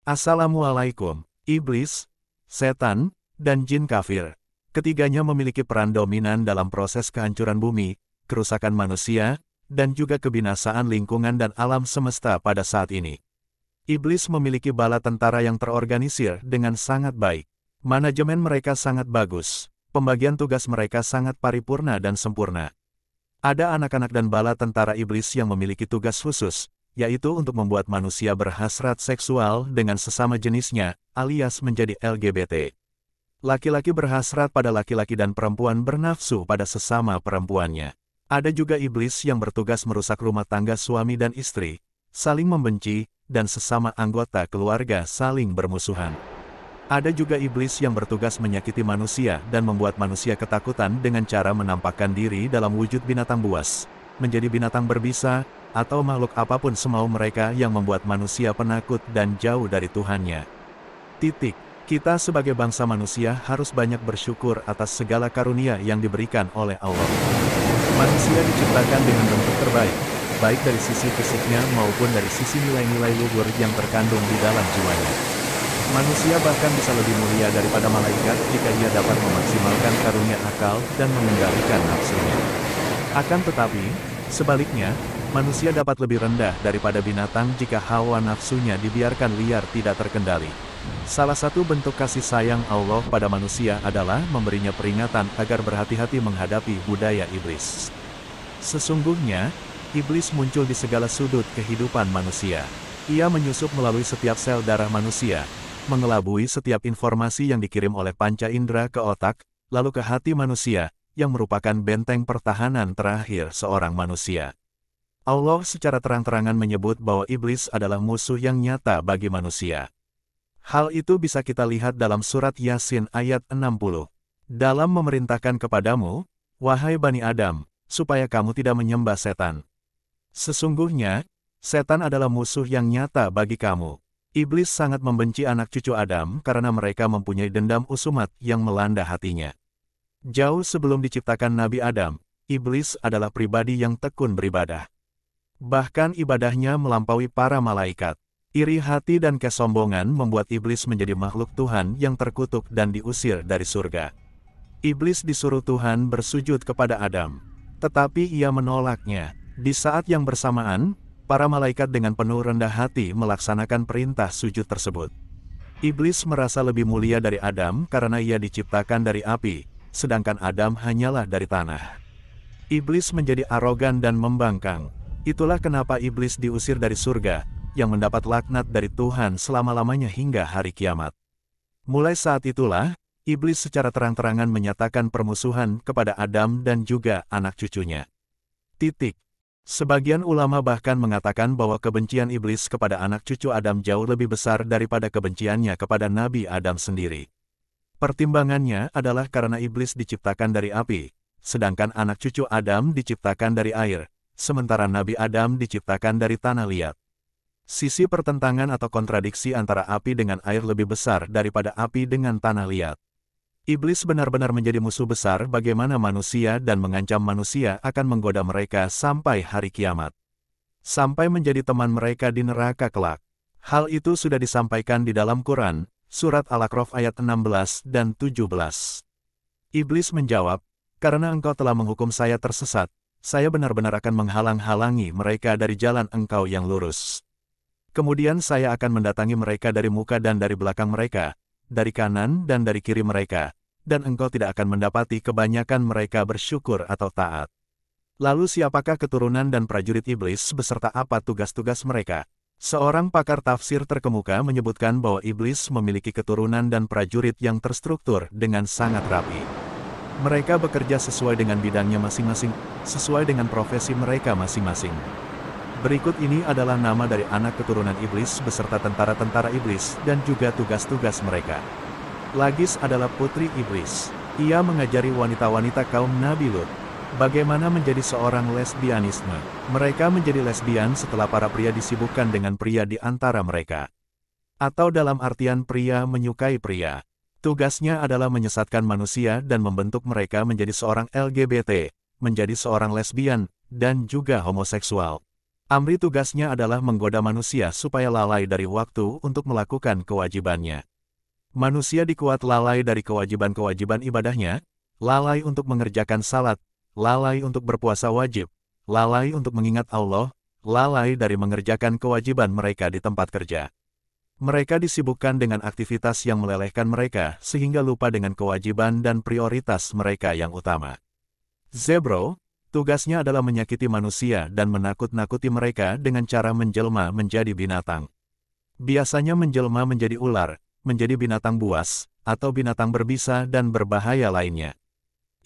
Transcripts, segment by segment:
Assalamualaikum, iblis, setan, dan jin kafir. Ketiganya memiliki peran dominan dalam proses kehancuran bumi, kerusakan manusia, dan juga kebinasaan lingkungan dan alam semesta pada saat ini. Iblis memiliki bala tentara yang terorganisir dengan sangat baik. Manajemen mereka sangat bagus, pembagian tugas mereka sangat paripurna dan sempurna. Ada anak-anak dan bala tentara iblis yang memiliki tugas khusus, yaitu untuk membuat manusia berhasrat seksual dengan sesama jenisnya, alias menjadi LGBT. Laki-laki berhasrat pada laki-laki dan perempuan bernafsu pada sesama perempuannya. Ada juga iblis yang bertugas merusak rumah tangga suami dan istri, saling membenci, dan sesama anggota keluarga saling bermusuhan. Ada juga iblis yang bertugas menyakiti manusia dan membuat manusia ketakutan dengan cara menampakkan diri dalam wujud binatang buas, menjadi binatang berbisa, atau makhluk apapun semau mereka yang membuat manusia penakut dan jauh dari Tuhannya. Kita sebagai bangsa manusia harus banyak bersyukur atas segala karunia yang diberikan oleh Allah. Manusia diciptakan dengan bentuk terbaik, baik dari sisi fisiknya maupun dari sisi nilai-nilai luhur yang terkandung di dalam jiwanya. Manusia bahkan bisa lebih mulia daripada malaikat jika ia dapat memaksimalkan karunia akal dan mengendalikan nafsunya. Akan tetapi, sebaliknya, manusia dapat lebih rendah daripada binatang jika hawa nafsunya dibiarkan liar tidak terkendali. Salah satu bentuk kasih sayang Allah pada manusia adalah memberinya peringatan agar berhati-hati menghadapi budaya iblis. Sesungguhnya, iblis muncul di segala sudut kehidupan manusia. Ia menyusup melalui setiap sel darah manusia, mengelabui setiap informasi yang dikirim oleh panca indera ke otak, lalu ke hati manusia, yang merupakan benteng pertahanan terakhir seorang manusia. Allah secara terang-terangan menyebut bahwa iblis adalah musuh yang nyata bagi manusia. Hal itu bisa kita lihat dalam surat Yasin ayat 60. Dalam memerintahkan kepadamu, wahai Bani Adam, supaya kamu tidak menyembah setan. Sesungguhnya, setan adalah musuh yang nyata bagi kamu. Iblis sangat membenci anak cucu Adam karena mereka mempunyai dendam usumat yang melanda hatinya. Jauh sebelum diciptakan Nabi Adam, iblis adalah pribadi yang tekun beribadah. Bahkan ibadahnya melampaui para malaikat. Iri hati dan kesombongan membuat iblis menjadi makhluk Tuhan yang terkutuk dan diusir dari surga. Iblis disuruh Tuhan bersujud kepada Adam, tetapi ia menolaknya. Di saat yang bersamaan, para malaikat dengan penuh rendah hati melaksanakan perintah sujud tersebut. Iblis merasa lebih mulia dari Adam karena ia diciptakan dari api, sedangkan Adam hanyalah dari tanah. Iblis menjadi arogan dan membangkang. Itulah kenapa iblis diusir dari surga, yang mendapat laknat dari Tuhan selama-lamanya hingga hari kiamat. Mulai saat itulah, iblis secara terang-terangan menyatakan permusuhan kepada Adam dan juga anak cucunya. Sebagian ulama bahkan mengatakan bahwa kebencian iblis kepada anak cucu Adam jauh lebih besar daripada kebenciannya kepada Nabi Adam sendiri. Pertimbangannya adalah karena iblis diciptakan dari api, sedangkan anak cucu Adam diciptakan dari air, sementara Nabi Adam diciptakan dari tanah liat. Sisi pertentangan atau kontradiksi antara api dengan air lebih besar daripada api dengan tanah liat. Iblis benar-benar menjadi musuh besar bagaimana manusia dan mengancam manusia akan menggoda mereka sampai hari kiamat. Sampai menjadi teman mereka di neraka kelak. Hal itu sudah disampaikan di dalam Quran, surat Al-A'raf ayat 16 dan 17. Iblis menjawab, karena engkau telah menghukum saya tersesat, saya benar-benar akan menghalang-halangi mereka dari jalan engkau yang lurus. Kemudian saya akan mendatangi mereka dari muka dan dari belakang mereka, dari kanan dan dari kiri mereka, dan engkau tidak akan mendapati kebanyakan mereka bersyukur atau taat. Lalu siapakah keturunan dan prajurit iblis beserta apa tugas-tugas mereka? Seorang pakar tafsir terkemuka menyebutkan bahwa iblis memiliki keturunan dan prajurit yang terstruktur dengan sangat rapi. Mereka bekerja sesuai dengan bidangnya masing-masing, sesuai dengan profesi mereka masing-masing. Berikut ini adalah nama dari anak keturunan iblis beserta tentara-tentara iblis dan juga tugas-tugas mereka. Lagis adalah putri iblis. Ia mengajari wanita-wanita kaum Nabi Lut bagaimana menjadi seorang lesbianisme. Mereka menjadi lesbian setelah para pria disibukkan dengan pria di antara mereka. Atau dalam artian pria menyukai pria. Tugasnya adalah menyesatkan manusia dan membentuk mereka menjadi seorang LGBT, menjadi seorang lesbian, dan juga homoseksual. Amri tugasnya adalah menggoda manusia supaya lalai dari waktu untuk melakukan kewajibannya. Manusia dikuat lalai dari kewajiban-kewajiban ibadahnya, lalai untuk mengerjakan salat, lalai untuk berpuasa wajib, lalai untuk mengingat Allah, lalai dari mengerjakan kewajiban mereka di tempat kerja. Mereka disibukkan dengan aktivitas yang melelehkan mereka sehingga lupa dengan kewajiban dan prioritas mereka yang utama. Zebro, tugasnya adalah menyakiti manusia dan menakut-nakuti mereka dengan cara menjelma menjadi binatang. Biasanya menjelma menjadi ular, menjadi binatang buas, atau binatang berbisa dan berbahaya lainnya.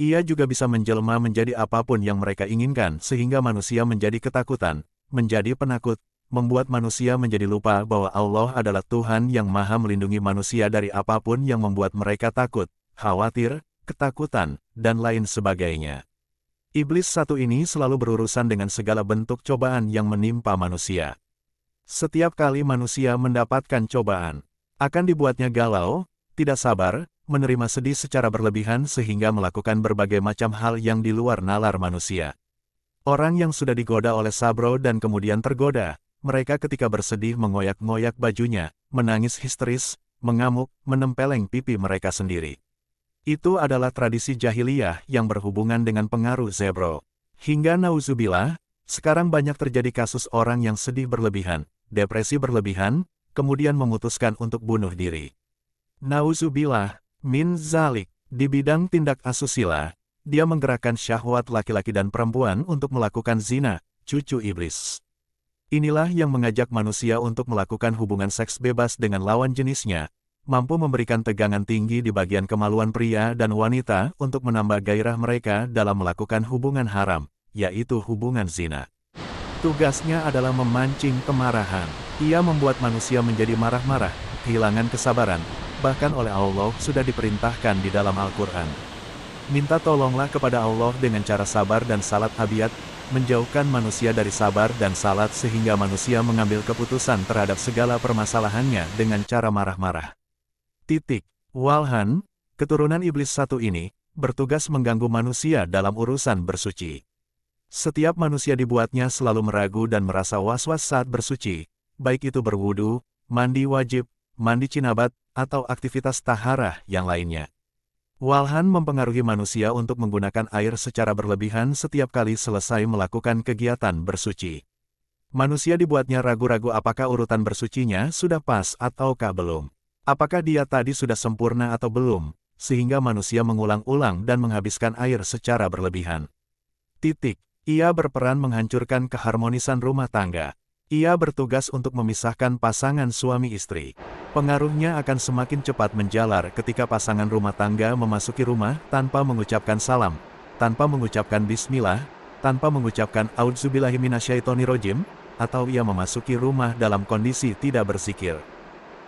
Ia juga bisa menjelma menjadi apapun yang mereka inginkan sehingga manusia menjadi ketakutan, menjadi penakut, membuat manusia menjadi lupa bahwa Allah adalah Tuhan yang Maha melindungi manusia dari apapun yang membuat mereka takut, khawatir, ketakutan, dan lain sebagainya. Iblis satu ini selalu berurusan dengan segala bentuk cobaan yang menimpa manusia. Setiap kali manusia mendapatkan cobaan, akan dibuatnya galau, tidak sabar, menerima sedih secara berlebihan sehingga melakukan berbagai macam hal yang di luar nalar manusia. Orang yang sudah digoda oleh Sabro dan kemudian tergoda, mereka ketika bersedih mengoyak-ngoyak bajunya, menangis histeris, mengamuk, menempeleng pipi mereka sendiri. Itu adalah tradisi jahiliyah yang berhubungan dengan pengaruh Zebro. Hingga nauzubillah, sekarang banyak terjadi kasus orang yang sedih berlebihan, depresi berlebihan, kemudian memutuskan untuk bunuh diri. Nauzubillah, min zalik, di bidang tindak asusila, dia menggerakkan syahwat laki-laki dan perempuan untuk melakukan zina, cucu iblis. Inilah yang mengajak manusia untuk melakukan hubungan seks bebas dengan lawan jenisnya, mampu memberikan tegangan tinggi di bagian kemaluan pria dan wanita untuk menambah gairah mereka dalam melakukan hubungan haram, yaitu hubungan zina. Tugasnya adalah memancing kemarahan. Ia membuat manusia menjadi marah-marah, kehilangan kesabaran, bahkan oleh Allah sudah diperintahkan di dalam Al-Quran. Minta tolonglah kepada Allah dengan cara sabar dan salat abiyat, menjauhkan manusia dari sabar dan salat sehingga manusia mengambil keputusan terhadap segala permasalahannya dengan cara marah-marah. Walhan, keturunan iblis satu ini, bertugas mengganggu manusia dalam urusan bersuci. Setiap manusia dibuatnya selalu meragu dan merasa was-was saat bersuci, baik itu berwudu, mandi wajib, mandi cinabat, atau aktivitas taharah yang lainnya. Walhan mempengaruhi manusia untuk menggunakan air secara berlebihan setiap kali selesai melakukan kegiatan bersuci. Manusia dibuatnya ragu-ragu apakah urutan bersucinya sudah pas ataukah belum. Apakah dia tadi sudah sempurna atau belum, sehingga manusia mengulang-ulang dan menghabiskan air secara berlebihan. Ia berperan menghancurkan keharmonisan rumah tangga. Ia bertugas untuk memisahkan pasangan suami istri. Pengaruhnya akan semakin cepat menjalar ketika pasangan rumah tangga memasuki rumah tanpa mengucapkan salam, tanpa mengucapkan bismillah, tanpa mengucapkan auzubillahiminasyaitonirrojim, atau ia memasuki rumah dalam kondisi tidak berzikir.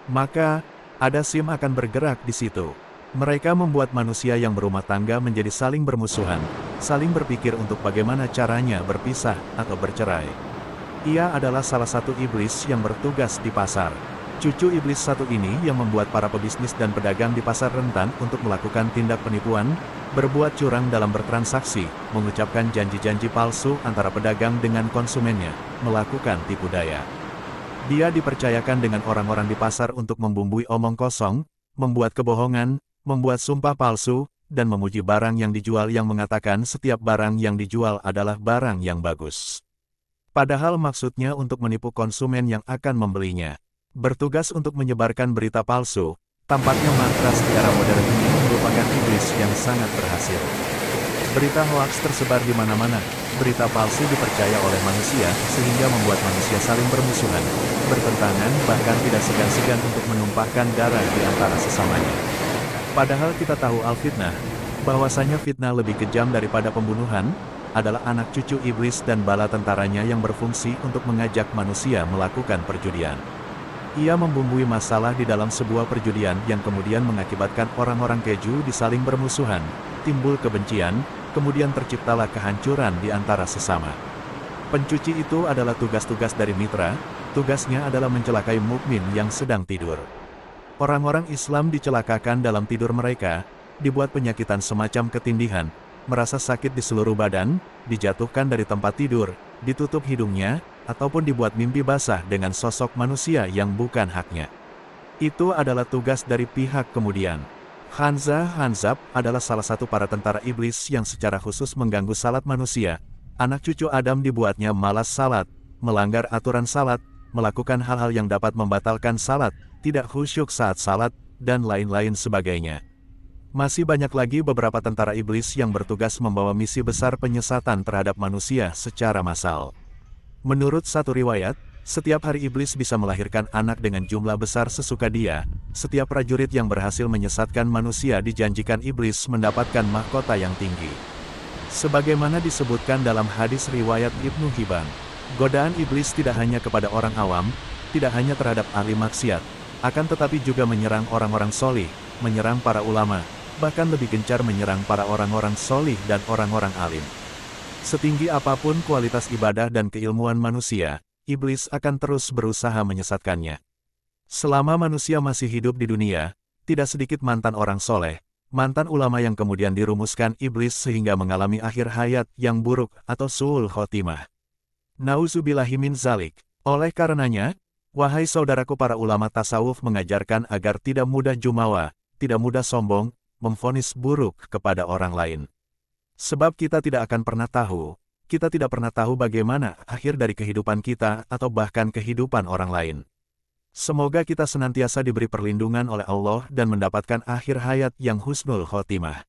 Maka, ada sim akan bergerak di situ. Mereka membuat manusia yang berumah tangga menjadi saling bermusuhan, saling berpikir untuk bagaimana caranya berpisah atau bercerai. Ia adalah salah satu iblis yang bertugas di pasar. Cucu iblis satu ini yang membuat para pebisnis dan pedagang di pasar rentan untuk melakukan tindak penipuan, berbuat curang dalam bertransaksi, mengucapkan janji-janji palsu antara pedagang dengan konsumennya, melakukan tipu daya. Dia dipercayakan dengan orang-orang di pasar untuk membumbui omong kosong, membuat kebohongan, membuat sumpah palsu, dan memuji barang yang dijual yang mengatakan setiap barang yang dijual adalah barang yang bagus. Padahal maksudnya untuk menipu konsumen yang akan membelinya. Bertugas untuk menyebarkan berita palsu, tampaknya mantras di era modern ini merupakan iblis yang sangat berhasil. Berita hoaks tersebar di mana-mana, berita palsu dipercaya oleh manusia sehingga membuat manusia saling bermusuhan, bertentangan, bahkan tidak segan-segan untuk menumpahkan darah di antara sesamanya. Padahal kita tahu al-fitnah, bahwasanya fitnah lebih kejam daripada pembunuhan, adalah anak cucu iblis dan bala tentaranya yang berfungsi untuk mengajak manusia melakukan perjudian. Ia membumbui masalah di dalam sebuah perjudian yang kemudian mengakibatkan orang-orang keju di saling bermusuhan, timbul kebencian, kemudian terciptalah kehancuran di antara sesama. Pencuci itu adalah tugas-tugas dari mitra, tugasnya adalah mencelakai mukmin yang sedang tidur. Orang-orang Islam dicelakakan dalam tidur mereka, dibuat penyakitan semacam ketindihan, merasa sakit di seluruh badan, dijatuhkan dari tempat tidur, ditutup hidungnya, ataupun dibuat mimpi basah dengan sosok manusia yang bukan haknya. Itu adalah tugas dari pihak kemudian. Hanzab adalah salah satu para tentara iblis yang secara khusus mengganggu salat manusia. Anak cucu Adam dibuatnya malas salat, melanggar aturan salat, melakukan hal-hal yang dapat membatalkan salat, tidak khusyuk saat salat, dan lain-lain sebagainya. Masih banyak lagi beberapa tentara iblis yang bertugas membawa misi besar penyesatan terhadap manusia secara massal. Menurut satu riwayat, setiap hari iblis bisa melahirkan anak dengan jumlah besar sesuka dia. Setiap prajurit yang berhasil menyesatkan manusia dijanjikan iblis mendapatkan mahkota yang tinggi. Sebagaimana disebutkan dalam hadis riwayat Ibnu Hibban, godaan iblis tidak hanya kepada orang awam, tidak hanya terhadap ahli maksiat, akan tetapi juga menyerang orang-orang solih, menyerang para ulama, bahkan lebih gencar menyerang para orang-orang solih dan orang-orang alim. Setinggi apapun kualitas ibadah dan keilmuan manusia, iblis akan terus berusaha menyesatkannya. Selama manusia masih hidup di dunia, tidak sedikit mantan orang soleh, mantan ulama yang kemudian dirumuskan iblis sehingga mengalami akhir hayat yang buruk atau su'ul khotimah. Nauzubillahi min zalik. Oleh karenanya, wahai saudaraku, para ulama tasawuf mengajarkan agar tidak mudah jumawa, tidak mudah sombong, memvonis buruk kepada orang lain. Sebab kita tidak akan pernah tahu, kita tidak pernah tahu bagaimana akhir dari kehidupan kita atau bahkan kehidupan orang lain. Semoga kita senantiasa diberi perlindungan oleh Allah dan mendapatkan akhir hayat yang husnul khotimah.